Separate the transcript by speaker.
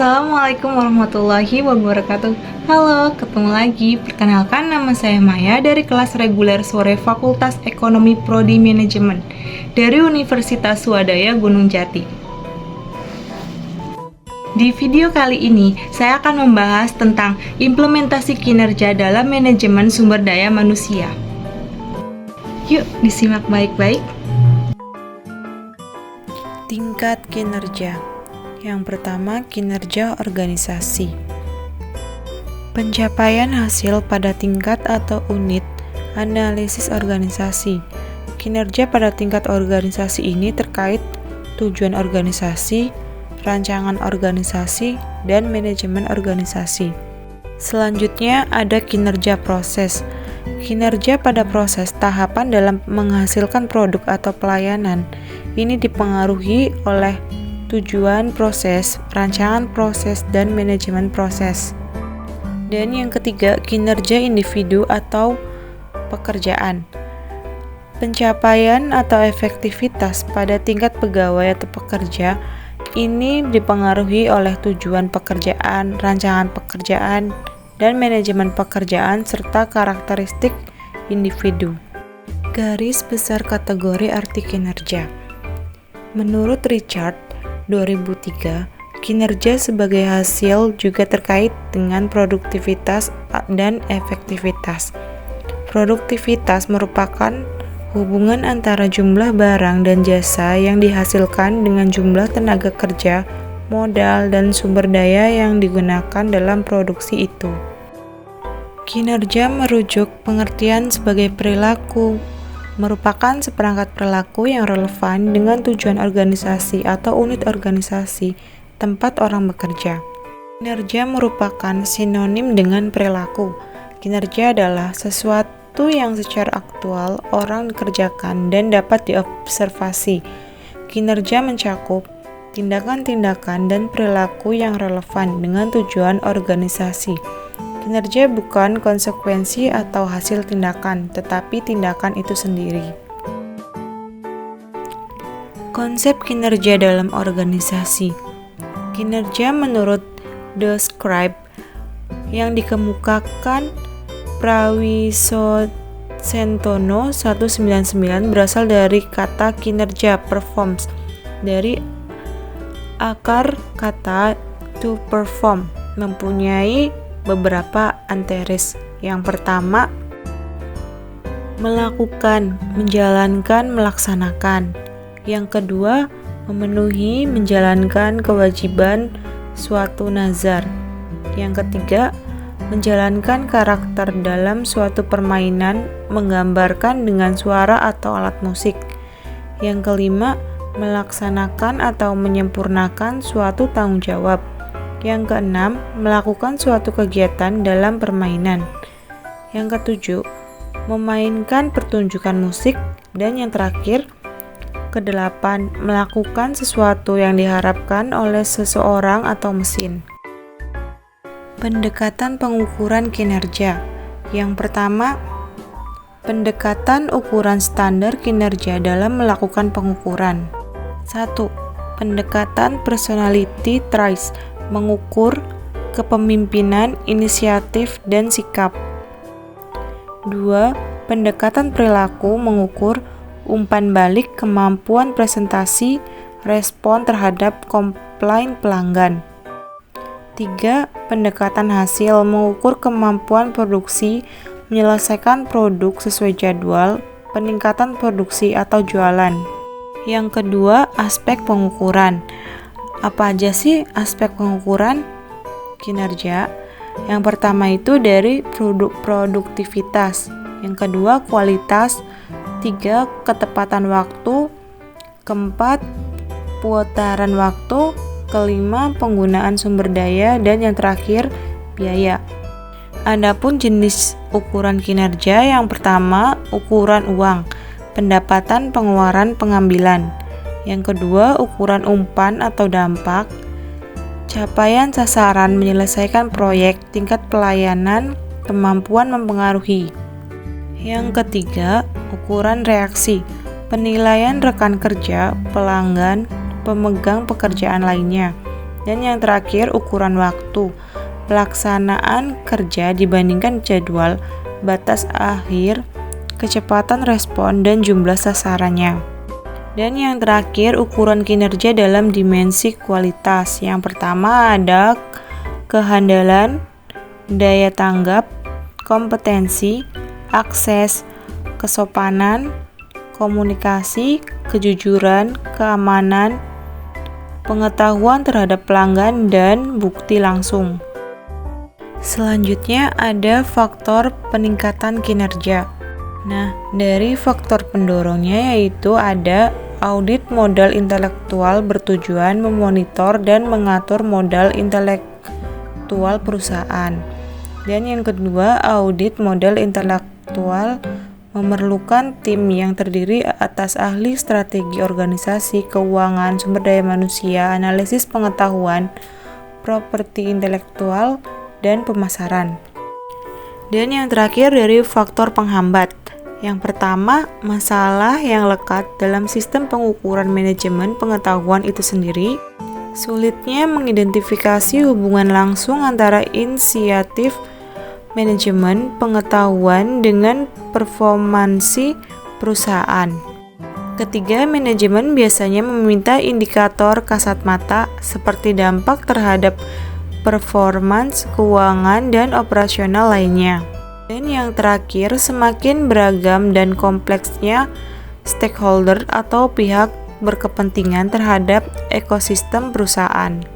Speaker 1: Assalamualaikum warahmatullahi wabarakatuh. Halo, ketemu lagi. Perkenalkan, nama saya Maya dari kelas reguler sore Fakultas Ekonomi Prodi Manajemen dari Universitas Swadaya Gunung Jati. Di video kali ini, saya akan membahas tentang implementasi kinerja dalam manajemen sumber daya manusia. Yuk, disimak baik-baik.
Speaker 2: Tingkat kinerja. Yang pertama, kinerja organisasi. Pencapaian hasil pada tingkat atau unit analisis organisasi. Kinerja pada tingkat organisasi ini terkait tujuan organisasi, rancangan organisasi, dan manajemen organisasi. Selanjutnya ada kinerja proses. Kinerja pada proses tahapan dalam menghasilkan produk atau pelayanan. Ini dipengaruhi oleh tujuan proses, rancangan proses, dan manajemen proses. Dan yang ketiga, kinerja individu atau pekerjaan. Pencapaian atau efektivitas pada tingkat pegawai atau pekerja ini dipengaruhi oleh tujuan pekerjaan, rancangan pekerjaan, dan manajemen pekerjaan serta karakteristik individu. Garis besar kategori arti kinerja. Menurut Richard 2003, kinerja sebagai hasil juga terkait dengan produktivitas dan efektivitas. Produktivitas merupakan hubungan antara jumlah barang dan jasa yang dihasilkan dengan jumlah tenaga kerja, modal, dan sumber daya yang digunakan dalam produksi itu. Kinerja merujuk pengertian sebagai perilaku, merupakan seperangkat perilaku yang relevan dengan tujuan organisasi atau unit organisasi tempat orang bekerja. Kinerja merupakan sinonim dengan perilaku. Kinerja adalah sesuatu yang secara aktual orang kerjakan dan dapat diobservasi. Kinerja mencakup tindakan-tindakan dan perilaku yang relevan dengan tujuan organisasi. Kinerja bukan konsekuensi atau hasil tindakan, tetapi tindakan itu sendiri. Konsep kinerja dalam organisasi. Kinerja menurut The Scribe yang dikemukakan Prawisocentono 199 berasal dari kata kinerja performs, dari akar kata to perform, mempunyai beberapa anteris. Yang pertama, melakukan, menjalankan, melaksanakan. Yang kedua, memenuhi, menjalankan kewajiban suatu nazar. Yang ketiga, menjalankan karakter dalam suatu permainan, menggambarkan dengan suara atau alat musik. Yang kelima, melaksanakan atau menyempurnakan suatu tanggung jawab. Yang keenam, melakukan suatu kegiatan dalam permainan. Yang ketujuh, memainkan pertunjukan musik. Dan yang terakhir, kedelapan, melakukan sesuatu yang diharapkan oleh seseorang atau mesin. Pendekatan pengukuran kinerja. Yang pertama, pendekatan ukuran standar kinerja dalam melakukan pengukuran. 1. Pendekatan personality traits, mengukur kepemimpinan, inisiatif, dan sikap. 2. Pendekatan perilaku, mengukur umpan balik, kemampuan presentasi, respon terhadap komplain pelanggan. 3. Pendekatan hasil, mengukur kemampuan produksi, menyelesaikan produk sesuai jadwal, peningkatan produksi atau jualan. Yang kedua, aspek pengukuran. Apa aja sih aspek pengukuran kinerja? Yang pertama itu dari produktivitas, yang kedua kualitas, 3 ketepatan waktu, keempat putaran waktu, kelima penggunaan sumber daya, dan yang terakhir biaya. Adapun jenis ukuran kinerja, yang pertama ukuran uang, pendapatan, pengeluaran, pengambilan. Yang kedua, ukuran umpan atau dampak, capaian sasaran, menyelesaikan proyek, tingkat pelayanan, kemampuan mempengaruhi. Yang ketiga, ukuran reaksi, penilaian rekan kerja, pelanggan, pemegang pekerjaan lainnya. Dan yang terakhir, ukuran waktu. Pelaksanaan kerja dibandingkan jadwal, batas akhir, kecepatan respon, dan jumlah sasarannya. Dan yang terakhir, ukuran kinerja dalam dimensi kualitas. Yang pertama ada kehandalan, daya tanggap, kompetensi, akses, kesopanan, komunikasi, kejujuran, keamanan, pengetahuan terhadap pelanggan, dan bukti langsung. Selanjutnya ada faktor peningkatan kinerja. Nah, dari faktor pendorongnya yaitu ada audit modal intelektual bertujuan memonitor dan mengatur modal intelektual perusahaan. Dan yang kedua, audit modal intelektual memerlukan tim yang terdiri atas ahli strategi organisasi, keuangan, sumber daya manusia, analisis pengetahuan, properti intelektual, dan pemasaran. Dan yang terakhir dari faktor penghambat. Yang pertama, masalah yang lekat dalam sistem pengukuran manajemen pengetahuan itu sendiri. Sulitnya mengidentifikasi hubungan langsung antara inisiatif manajemen pengetahuan dengan performansi perusahaan. Ketiga, manajemen biasanya meminta indikator kasat mata seperti dampak terhadap performance, keuangan, dan operasional lainnya. Dan yang terakhir, semakin beragam dan kompleksnya stakeholder atau pihak berkepentingan terhadap ekosistem perusahaan.